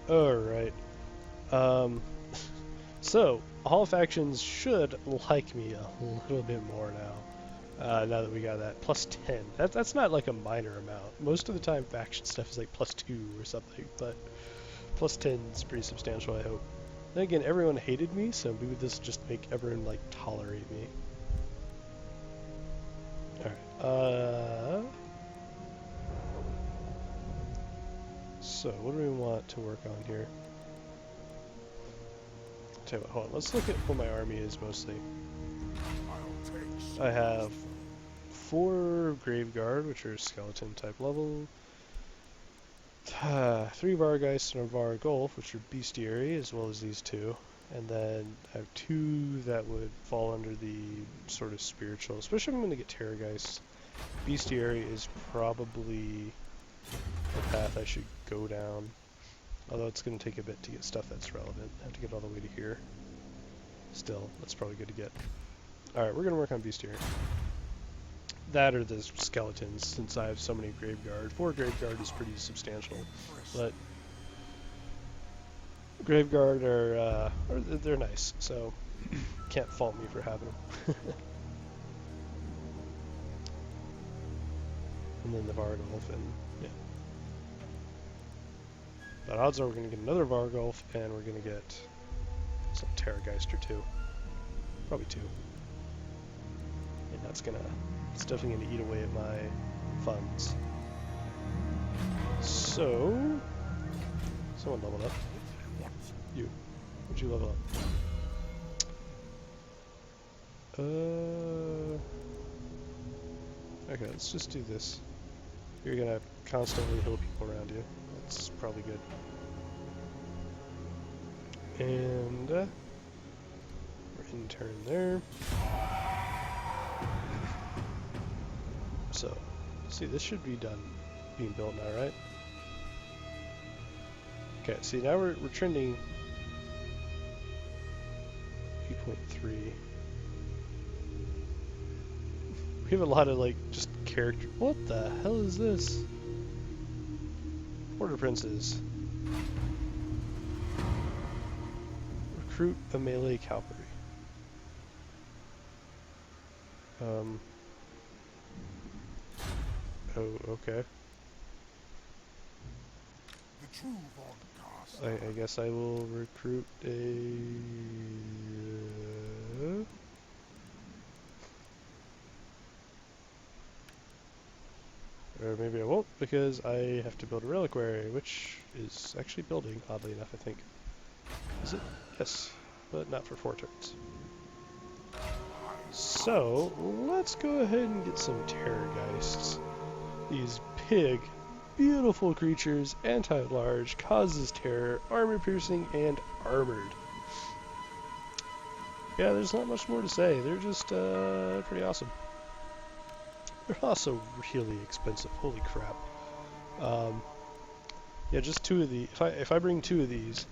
Alright. So, all factions should like me a little bit more now. Now that we got that +10. That's not like a minor amount. Most of the time faction stuff is like +2 or something, but +10 is pretty substantial, I hope. Then again, everyone hated me, so maybe this will just make everyone, like, tolerate me. Alright, so, what do we want to work on here? Tell you what, hold on, let's look at what my army is mostly. I'll take I have 4 Graveguard, which are skeleton type level, 3 Vargeist and a Vargolf, which are bestiary, as well as these 2. And then I have 2 that would fall under the sort of spiritual, especially if I'm going to get Terrorgeist. Bestiary is probably the path I should go down. Although it's going to take a bit to get stuff that's relevant. I have to get all the way to here. Still, that's probably good to get. Alright, we're going to work on Bestiary. That or the skeletons, since I have so many Graveguard. 4 Graveguard is pretty substantial, but Graveguard are they're nice, so can't fault me for having them. And then the Vargolf, and yeah. But odds are we're going to get another Vargolf, and we're going to get some Terrorgeist or 2. Probably 2. And that's definitely going to eat away at my funds. So, someone leveled up. You. What'd you level up? Okay, let's just do this. You're gonna constantly heal people around you. That's probably good. And we're in turn there. So, see, this should be done being built now, right? Okay, see, now we're trending 8.3. We have a lot of, like, just character. What the hell is this? Border Princes. Recruit a melee cavalry. Oh, okay. the true Von Cast. I guess I will recruit a... Or maybe I won't, because I have to build a reliquary, which is actually building, oddly enough, I think. Is it? Yes, but not for 4 turns. So, let's go ahead and get some Terrorgeists. These big, beautiful creatures, anti-large, causes terror, armor-piercing, and armored. Yeah, there's not much more to say. They're just pretty awesome. They're also really expensive. Holy crap. Yeah, just 2 of these. If I bring 2 of these,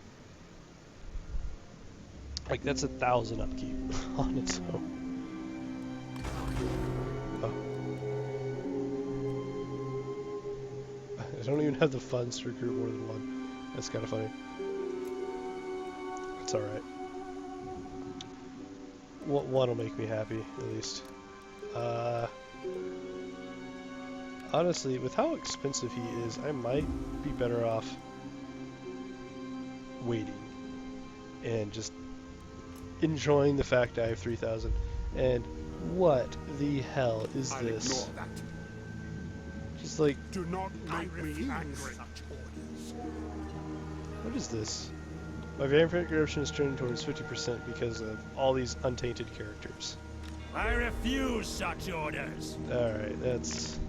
like, that's 1,000 upkeep on its own. Oh. I don't even have the funds to recruit more than 1. That's kind of funny. It's alright. One will make me happy, at least. Honestly, with how expensive he is, I might be better off waiting and just enjoying the fact I have 3,000. And what the hell is I'll this? ignore that. Just like, Do not I make me refuse angry. such orders. what is this? My vampiric eruption is turning towards 50% because of all these untainted characters. I refuse such orders. Alright, that's...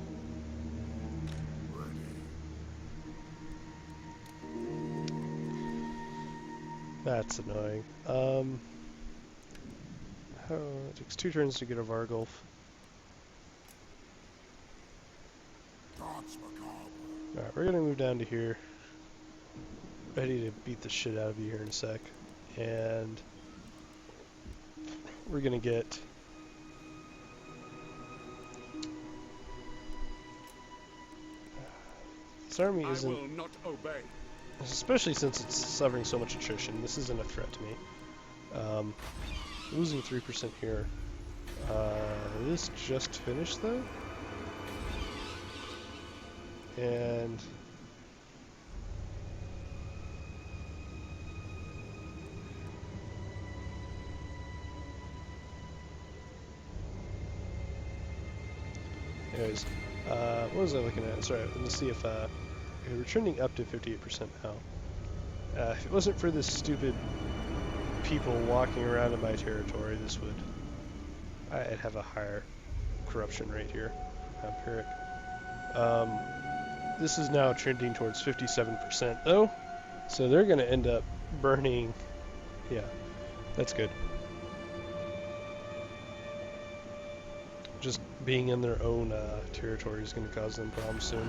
That's annoying. It takes 2 turns to get a Vargolf. Gods macabre. Alright, we're gonna move down to here. Ready to beat the shit out of you here in a sec. And we're gonna get... This army I isn't... will not obey. Especially since it's suffering so much attrition, this isn't a threat to me. Losing 3% here. This just finished though? And... Anyways, what was I looking at? Sorry, let's see if okay, we're trending up to 58% now. If it wasn't for this stupid people walking around in my territory, this would I'd have a higher corruption rate here. Empiric. This is now trending towards 57% though, so they're going to end up burning. Yeah, that's good. Just being in their own territory is going to cause them problems soon.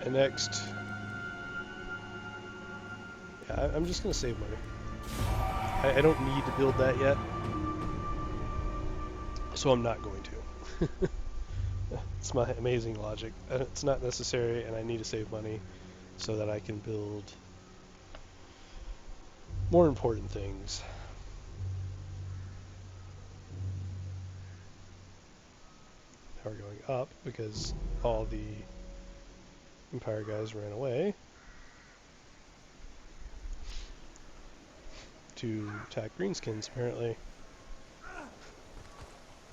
And next, yeah, I'm just going to save money. I don't need to build that yet, so I'm not going to. It's my amazing logic. It's not necessary, and I need to save money so that I can build more important things. Now we're going up because all the Empire guys ran away to attack greenskins, apparently.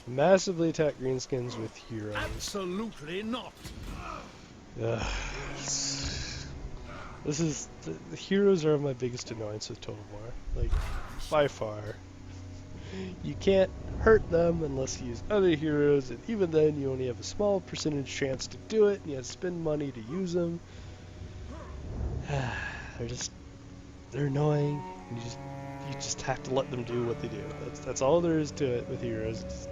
Massively attack greenskins with heroes. Absolutely not. This is the heroes are my biggest annoyance with Total War, like by far. You can't hurt them unless you use other heroes, and even then you only have a small percentage chance to do it, and you have to spend money to use them. They're annoying, and you just have to let them do what they do. That's all there is to it with heroes.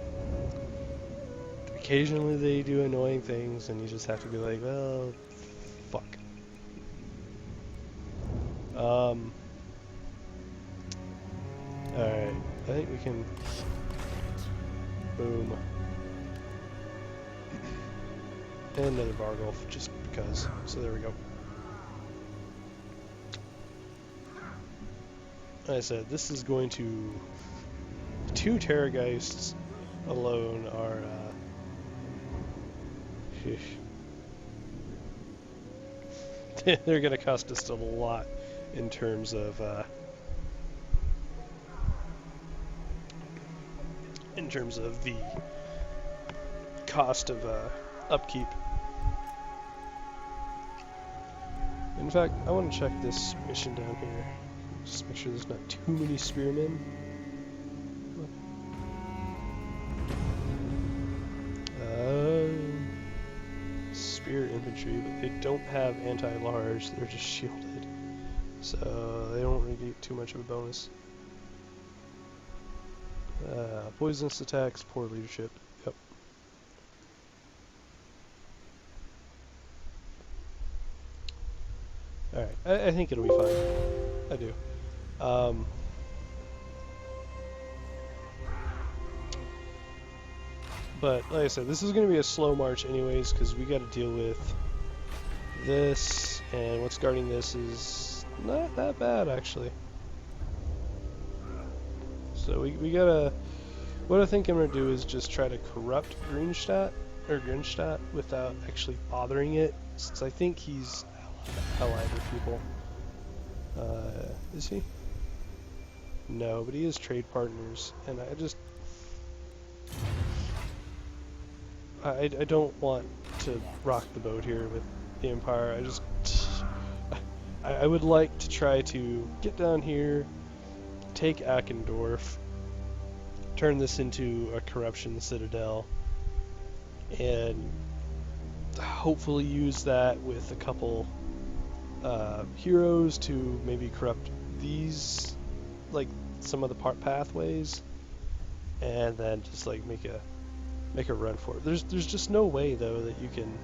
Occasionally they do annoying things, and you just have to be like, well, fuck. Alright, I think we can... Boom. And another Vargulf, just because. So there we go. Like I said, this is going to... The 2 Terrorgeists alone are... they're going to cost us a lot in terms of the cost of upkeep. In fact, I want to check this mission down here. Just make sure there's not too many spearmen. Spear infantry, but they don't have anti-large, they're just shielded. So they don't really get too much of a bonus. Poisonous attacks, poor leadership. Yep. Alright, I think it'll be fine. I do. But, like I said, this is going to be a slow march anyways, because we got to deal with this, and what's guarding this is not that bad, actually. So we gotta... What I think I'm going to do is just try to corrupt Grünstadt without actually bothering it, since I think he's allied with people. Is he? No, but he is trade partners, and I don't want to rock the boat here with the Empire. I would like to try to get down here, take Eckendorf, turn this into a corruption citadel, and hopefully use that with a couple heroes to maybe corrupt these, like some of the pathways, and then just like make a run for it. There's just no way though that you can,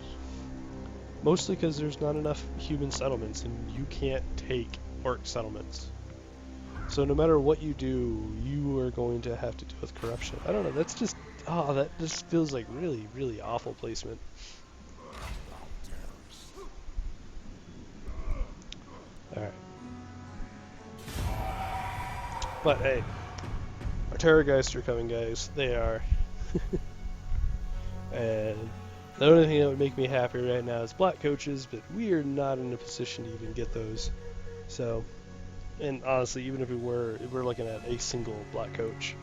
mostly because there's not enough human settlements and you can't take orc settlements. So no matter what you do, you are going to have to deal with corruption. I don't know, that's just, that just feels like really, really awful placement. Alright. But hey, our Terrorgeists are coming, guys. They are. And the only thing that would make me happy right now is black coaches, but we are not in a position to even get those. So, and honestly, even if we're looking at a single black coach.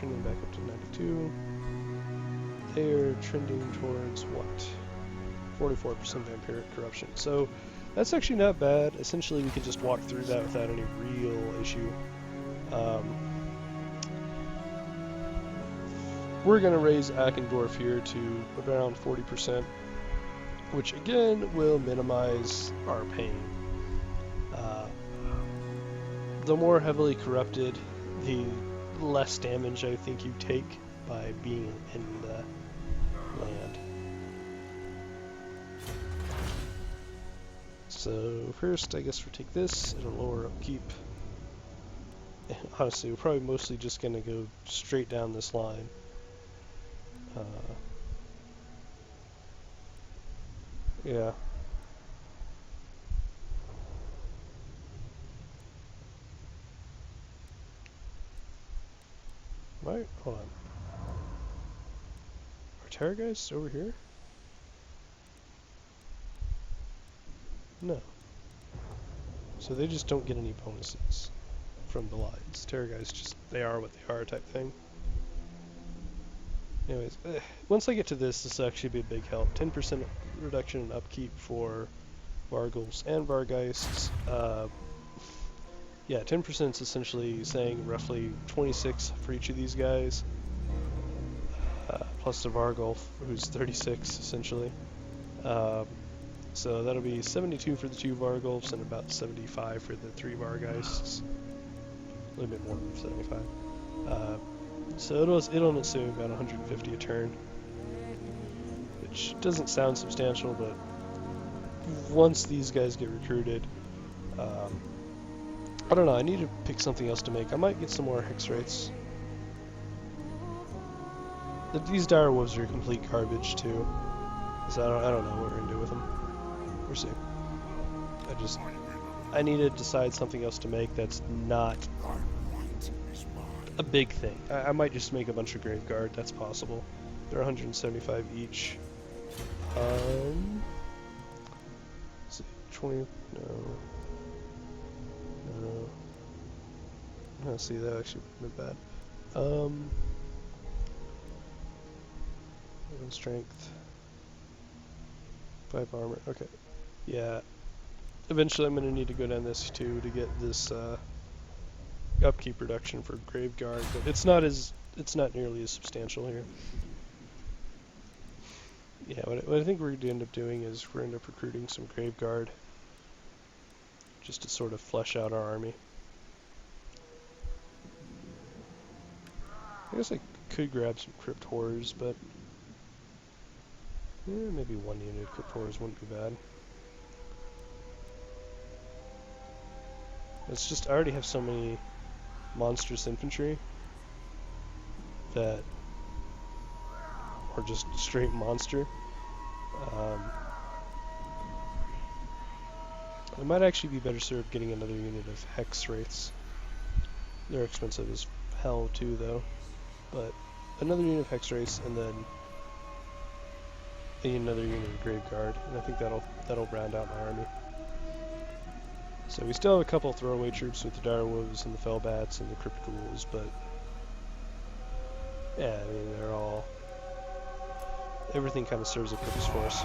trending back up to 92. They're trending towards what? 44% vampiric corruption. So that's actually not bad. Essentially, we can just walk through that without any real issue. We're going to raise Akendorf here to around 40%, which again will minimize our pain. The more heavily corrupted, the less damage I think you take by being in the land. So first, I guess we'll take this. It'll lower upkeep. Honestly, we're probably mostly just going to go straight down this line. Yeah. Right, hold on. Are Terrorgeists over here? No. So they just don't get any bonuses from the lines. Terrorgeists just, they are what they are type thing. Anyways, once I get to this will actually be a big help. 10% reduction in upkeep for Vargulfs and Vargeists. Yeah, 10% is essentially saying roughly 26 for each of these guys, plus the Vargulf, who's 36 essentially. So that'll be 72 for the 2 Vargulfs and about 75 for the 3 Vargeists. A little bit more than 75. So it'll assume about 150 a turn, which doesn't sound substantial, but once these guys get recruited, I don't know, I need to pick something else to make. I might get some more hex rates. These dire wolves are complete garbage too, so I don't know what we're gonna do with them. We'll see. I need to decide something else to make that's not a big thing. I might just make a bunch of Grave Guard, that's possible. They're 175 each. Let's see, 20, no. Let's see, that actually wouldn't have been bad. 11 strength, 5 armor, okay. Yeah, eventually I'm going to need to go down this too to get this upkeep reduction for Grave Guard, but it's not nearly as substantial here. Yeah, what I think we're going to end up doing is we're going to end up recruiting some Grave Guard just to sort of flesh out our army. I guess I could grab some Crypt Horrors, but maybe 1 unit of Crypt Horrors wouldn't be bad. It's just, I already have so many monstrous infantry that are just straight monster. I might actually be better served getting another unit of Hex Wraiths. They're expensive as hell too though. But another unit of Hex Wraiths and then another unit of Grave Guard, and I think that'll round out my army. So we still have a couple throwaway troops with the Dire Wolves and the Fellbats and the Crypt Ghouls, but yeah, I mean everything kind of serves a purpose for us.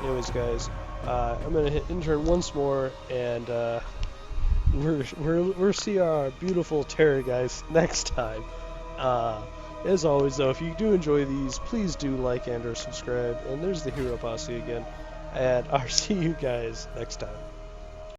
Anyways, guys, I'm gonna hit intern once more, and we'll see our beautiful terror guys next time. As always, though, if you do enjoy these, please do like and/or subscribe. And there's the Hero Posse again, and I'll see you guys next time.